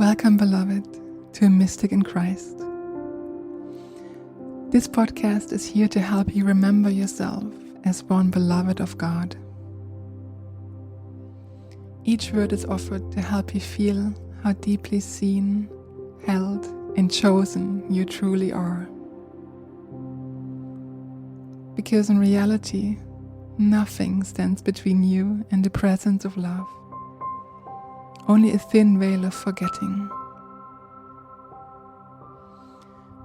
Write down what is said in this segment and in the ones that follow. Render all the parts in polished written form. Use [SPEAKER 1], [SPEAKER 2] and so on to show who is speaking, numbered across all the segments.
[SPEAKER 1] Welcome, beloved, to A Mystic in Christ. This podcast is here to help you remember yourself as one beloved of God. Each word is offered to help you feel how deeply seen, held, and chosen you truly are. Because in reality, nothing stands between you and the presence of love. Only a thin veil of forgetting.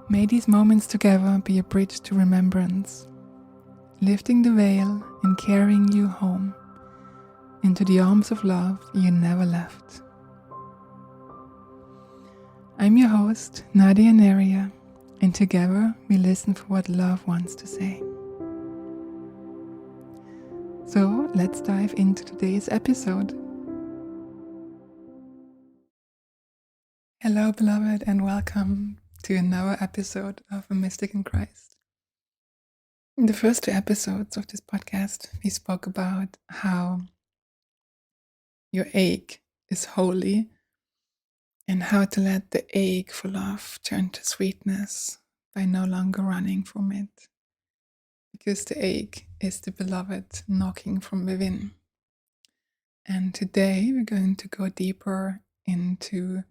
[SPEAKER 1] May these moments together be a bridge to remembrance, lifting the veil and carrying you home into the arms of love you never left. I'm your host, Nadia Neriya, and together we listen for what love wants to say. So let's dive into today's episode. Hello, beloved, and welcome to another episode of A Mystic in Christ. In the first two episodes of this podcast, we spoke about how your ache is holy and how to let the ache for love turn to sweetness by no longer running from it. Because the ache is the beloved knocking from within. And today we're going to go deeper into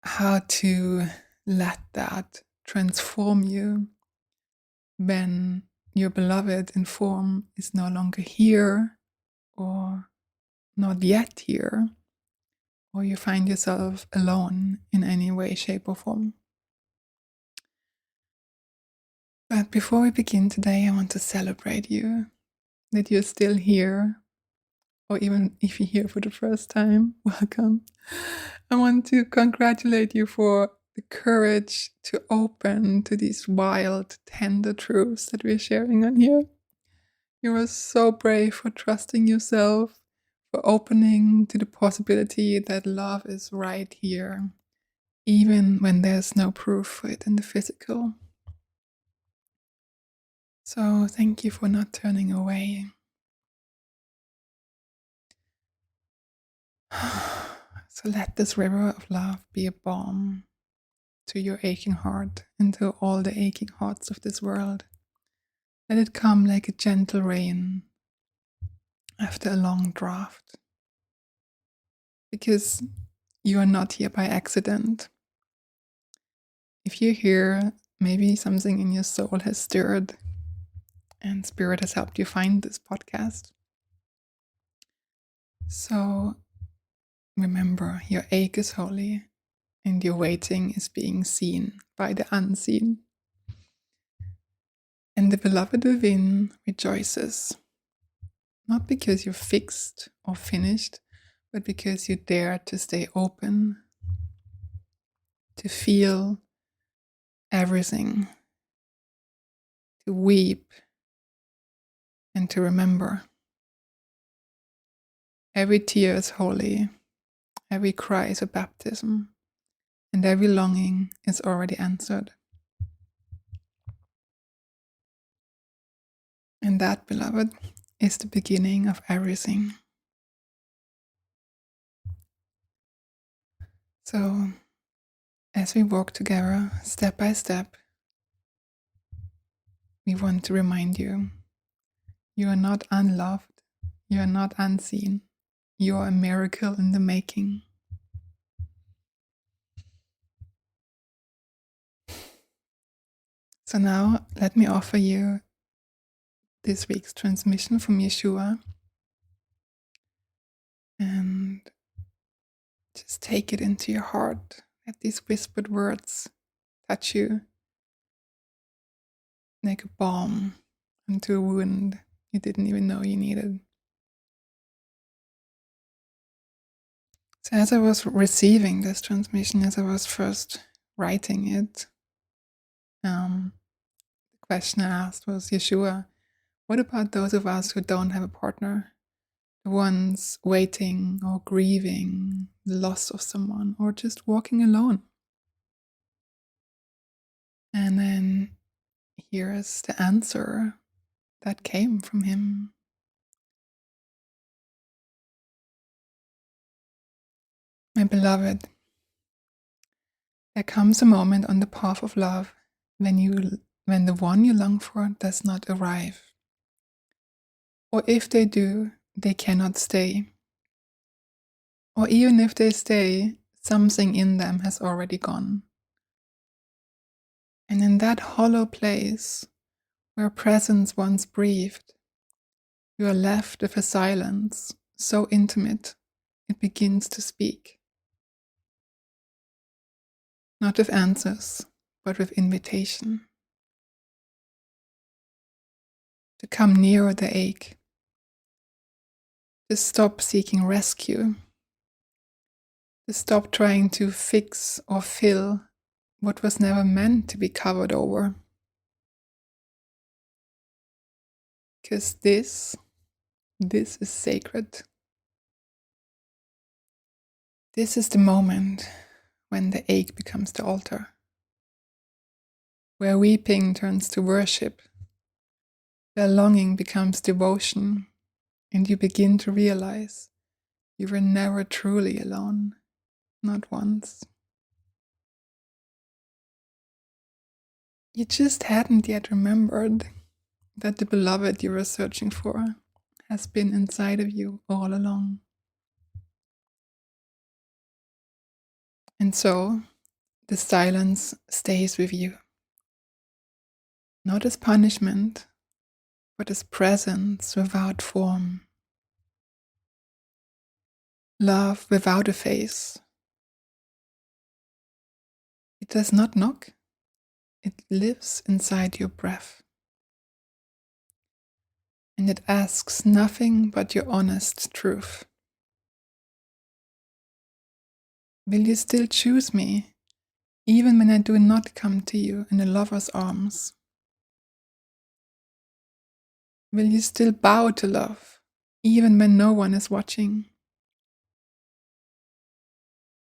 [SPEAKER 1] how to let that transform you when your beloved in form is no longer here or not yet here, or you find yourself alone in any way, shape, or form. But before we begin today, I want to celebrate you, that you're still here, or even if you're here for the first time, welcome. I want to congratulate you for the courage to open to these wild, tender truths that we're sharing on here. You are so brave for trusting yourself, for opening to the possibility that love is right here, even when there's no proof for it in the physical. So thank you for not turning away. So let this river of love be a balm to your aching heart and to all the aching hearts of this world. Let it come like a gentle rain after a long drought. Because you are not here by accident. If you're here, maybe something in your soul has stirred and Spirit has helped you find this podcast. So remember, your ache is holy and your waiting is being seen by the unseen. And the beloved within rejoices, not because you're fixed or finished, but because you dare to stay open, to feel everything, to weep, and to remember. Every tear is holy, every cry is a baptism, and every longing is already answered. And that, beloved, is the beginning of everything. So, as we walk together, step by step, we want to remind you, you are not unloved, you are not unseen, you are a miracle in the making. So now, let me offer you this week's transmission from Yeshua, and just take it into your heart. Let these whispered words touch you like a balm into a wound you didn't even know you needed. So as I was receiving this transmission, as I was first writing it, the question I asked was, Yeshua, what about those of us who don't have a partner? The ones waiting or grieving the loss of someone or just walking alone? And then here's the answer that came from him. My beloved, there comes a moment on the path of love when the one you long for does not arrive. Or if they do, they cannot stay. Or even if they stay, something in them has already gone. And in that hollow place where presence once breathed, you are left with a silence so intimate it begins to speak. Not with answers, but with invitation. To come nearer the ache. To stop seeking rescue. To stop trying to fix or fill what was never meant to be covered over. Because this is sacred. This is the moment when the ache becomes the altar. Where weeping turns to worship. Where longing becomes devotion. And you begin to realize you were never truly alone. Not once. You just hadn't yet remembered that the beloved you were searching for has been inside of you all along. And so, the silence stays with you. Not as punishment, but as presence without form. Love without a face. It does not knock. It lives inside your breath. And it asks nothing but your honest truth. Will you still choose me, even when I do not come to you in a lover's arms? Will you still bow to love, even when no one is watching?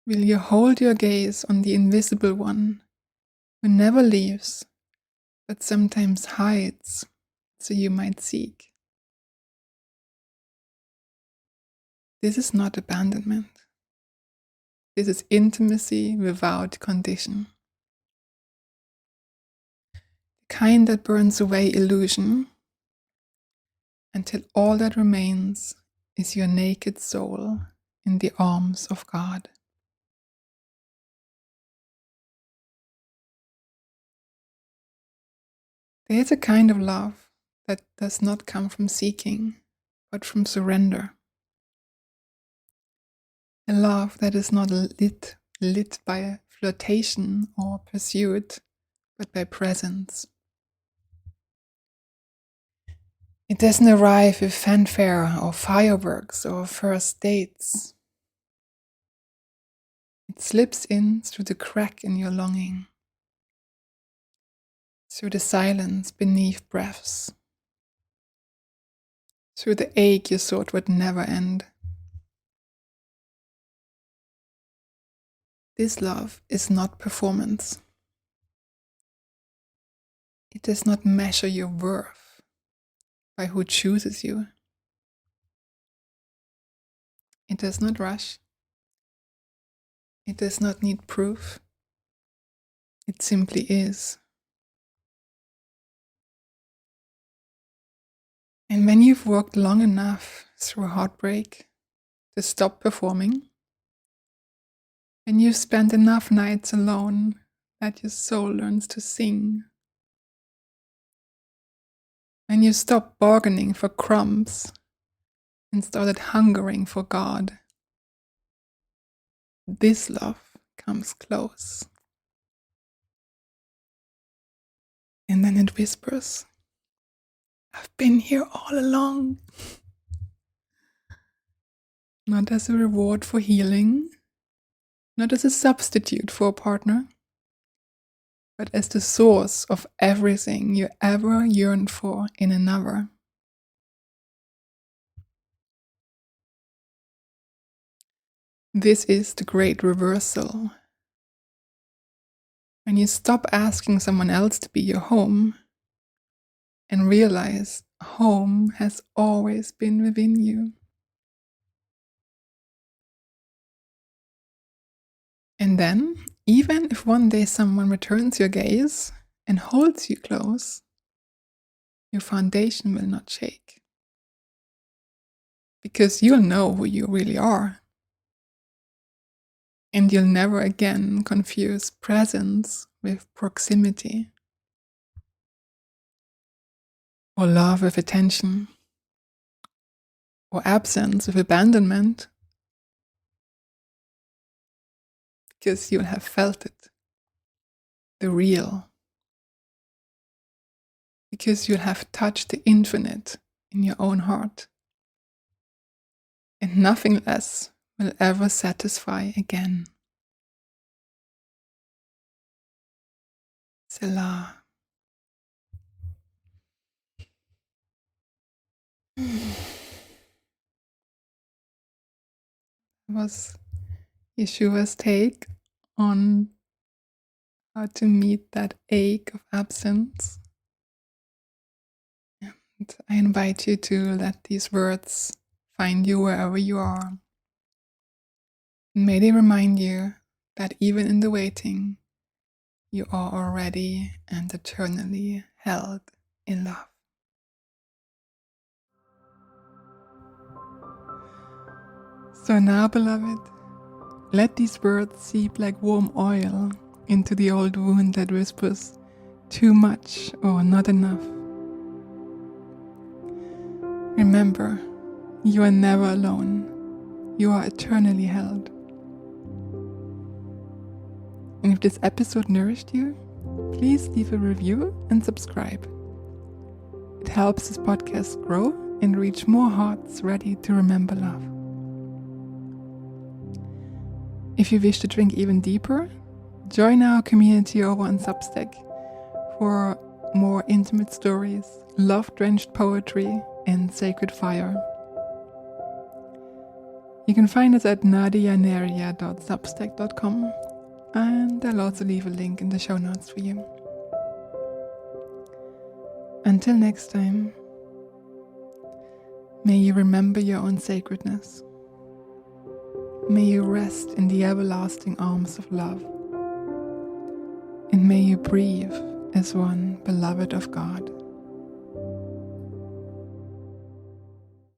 [SPEAKER 1] Will you hold your gaze on the invisible one, who never leaves, but sometimes hides, so you might seek? This is not abandonment. This is intimacy without condition. The kind that burns away illusion until all that remains is your naked soul in the arms of God. There is a kind of love that does not come from seeking, but from surrender. A love that is not lit by flirtation or pursuit, but by presence. It doesn't arrive with fanfare or fireworks or first dates. It slips in through the crack in your longing, through the silence beneath breaths, through the ache you thought would never end. This love is not performance. It does not measure your worth by who chooses you. It does not rush. It does not need proof. It simply is. And when you've worked long enough through heartbreak to stop performing, when you've spent enough nights alone that your soul learns to sing, when you stop bargaining for crumbs and started hungering for God, this love comes close. And then it whispers, I've been here all along. Not as a reward for healing, not as a substitute for a partner, but as the source of everything you ever yearned for in another. This is the great reversal. When you stop asking someone else to be your home and realize home has always been within you. And then, even if one day someone returns your gaze and holds you close, your foundation will not shake. Because you'll know who you really are. And you'll never again confuse presence with proximity, or love with attention, or absence with abandonment, because you'll have felt it, the real, because you'll have touched the infinite in your own heart, and nothing less will ever satisfy again. Selah. Was Yeshua's take on how to meet that ache of absence. And I invite you to let these words find you wherever you are. And may they remind you that even in the waiting, you are already and eternally held in love. So now, beloved, let these words seep like warm oil into the old wound that whispers too much or not enough. Remember, you are never alone. You are eternally held. And if this episode nourished you, please leave a review and subscribe. It helps this podcast grow and reach more hearts ready to remember love. If you wish to drink even deeper, join our community over on Substack for more intimate stories, love-drenched poetry, and sacred fire. You can find us at nadianeriya.substack.com, and I'll also leave a link in the show notes for you. Until next time, may you remember your own sacredness. May you rest in the everlasting arms of love. And may you breathe as one beloved of God.